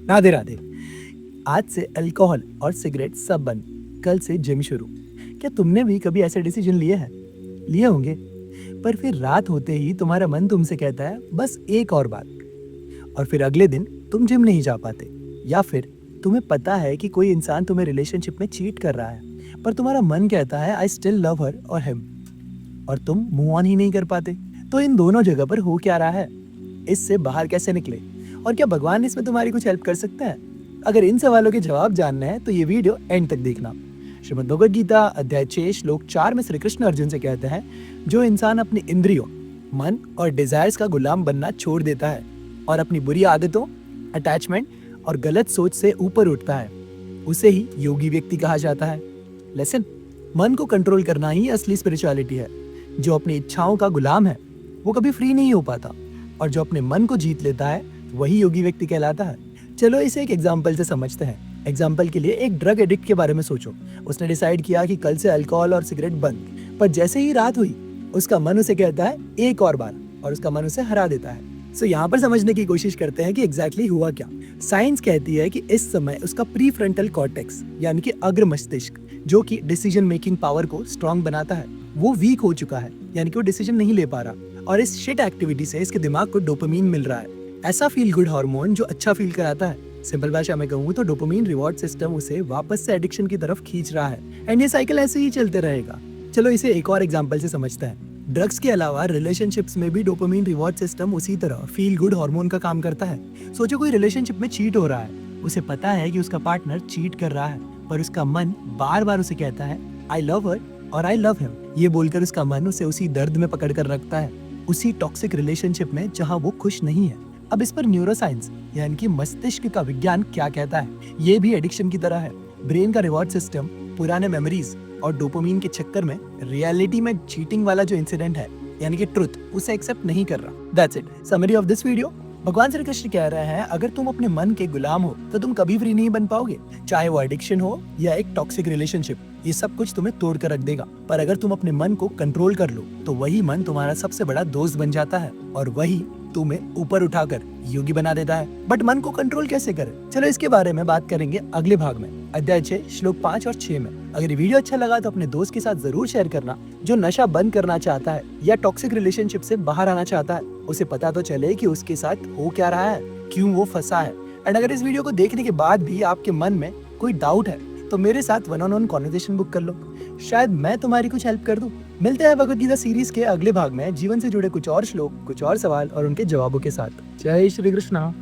राधे राधे। आज से अल्कोहल और सिगरेट सब बंद, कल से जिम शुरू। क्या तुमने भी कभी ऐसे डिसीजन लिए हैं? लिए होंगे। पर फिर रात होते ही तुम्हारा मन तुमसे कहता है बस एक और बात, और फिर अगले दिन तुम जिम नहीं जा पाते। या फिर तुम्हें पता है कि कोई इंसान तुम्हें रिलेशनशिप में चीट कर रहा है, पर तुम्हारा मन कहता है आई स्टिल लव हर और हिम, और तुम मूव ऑन ही नहीं कर पाते। तो इन दोनों जगह पर हो क्या रहा है? इससे बाहर कैसे निकले? और क्या भगवान इसमें तुम्हारी कुछ हेल्प कर सकता है? अगर इन सवालों के जवाब जानना है तो ये वीडियो एंड तक देखना। श्रीमद् भगवद गीता अध्याय 6 श्लोक 4 में श्री कृष्ण अर्जुन से कहते हैं, जो इंसान अपनी इंद्रियों, मन और डिजायर्स का गुलाम बनना छोड़ देता है और अपनी बुरी आदतों, अटैचमेंट और गलत सोच से ऊपर उठता है, उसे ही योगी व्यक्ति कहा जाता है। लेसन, मन को कंट्रोल करना ही असली स्पिरिचुअलिटी है। जो अपनी इच्छाओं का गुलाम है वो कभी फ्री नहीं हो पाता, और जो अपने मन को जीत लेता है वही योगी व्यक्ति कहलाता है। चलो इसे एक एग्जाम्पल से समझते हैं। एग्जाम्पल के लिए एक ड्रग एडिक्ट के बारे में सोचो। उसने डिसाइड किया कि कल से अल्कोहल और सिगरेट बंद, पर जैसे ही रात हुई उसका मन उसे कहता है एक और बार, और उसका मन उसे हरा देता है। सो यहाँ पर समझने की कोशिश करते हैं कि एग्जैक्टली हुआ क्या। साइंस कहती है कि इस समय उसका प्री फ्रंटल कॉर्टेक्स यानी कि अग्र मस्तिष्क, जो कि डिसीजन मेकिंग पावर को स्ट्रॉन्ग बनाता है, वो वीक हो चुका है, यानी कि वो डिसीजन नहीं ले पा रहा। और इस शिट एक्टिविटी से इसके दिमाग को डोपामीन मिल रहा है, ऐसा फील गुड हार्मोन जो अच्छा फील कराता है। सिंपल भाषा में कहूँ तो डोपामीन रिवॉर्ड सिस्टम उसे वापस से एडिक्शन की तरफ खींच रहा है, एंड ये साइकिल ऐसे ही चलते रहेगा। चलो इसे एक और एग्जांपल से समझते हैं। ड्रग्स के अलावा रिलेशनशिप्स में भी डोपामीन रिवॉर्ड सिस्टम उसी तरह फील गुड हार्मोन का काम करता है। सोचो कोई रिलेशनशिप में चीट हो रहा है, उसे पता है कि उसका पार्टनर चीट कर रहा है, पर उसका मन बार बार उसे कहता है आई लव हर और आई लव हिम। ये बोलकर उसका मन उसे उसी दर्द में पकड़ कर रखता है, उसी टॉक्सिक रिलेशनशिप में जहाँ वो खुश नहीं है। अब इस पर न्यूरोसाइंस यानी कि मस्तिष्क का विज्ञान क्या कहता है? ये भी एडिक्शन की तरह है। ब्रेन का रिवॉर्ड सिस्टम पुराने मेमोरीज और डोपामीन के चक्कर में रियलिटी में चीटिंग वाला जो इंसिडेंट है यानी कि ट्रुथ, उसे एक्सेप्ट नहीं कर रहा। That's it, summary of this video. भगवान श्री कृष्ण कह रहे हैं अगर तुम अपने मन के गुलाम हो तो तुम कभी फ्री नहीं बन पाओगे, चाहे वो एडिक्शन हो या एक टॉक्सिक रिलेशनशिप। ये सब कुछ तुम्हें तोड़ कर रख देगा। पर अगर तुम अपने मन को कंट्रोल कर लो तो वही मन तुम्हारा सबसे बड़ा दोस्त बन जाता है, और वही तुम्हें ऊपर उठाकर योगी बना देता है। बट मन को कंट्रोल कैसे करें? चलो इसके बारे में बात करेंगे अगले भाग में, अध्याय 6 श्लोक 5 और 6 में। अगर ये वीडियो अच्छा लगा तो अपने दोस्त के साथ जरूर शेयर करना, जो नशा बंद करना चाहता है या टॉक्सिक रिलेशनशिप से बाहर आना चाहता है। उसे पता तो चले कि उसके साथ हो क्या रहा है, क्यों वो फंसा है। एंड अगर इस वीडियो को देखने के बाद भी आपके मन में कोई डाउट है तो मेरे साथ one on one conversation book कर लो, शायद मैं तुम्हारी कुछ हेल्प कर दूं। मिलते हैं भगवद गीता सीरीज के अगले भाग में जीवन से जुड़े कुछ और श्लोक, कुछ और सवाल और उनके जवाबों के साथ। जय श्री कृष्णा।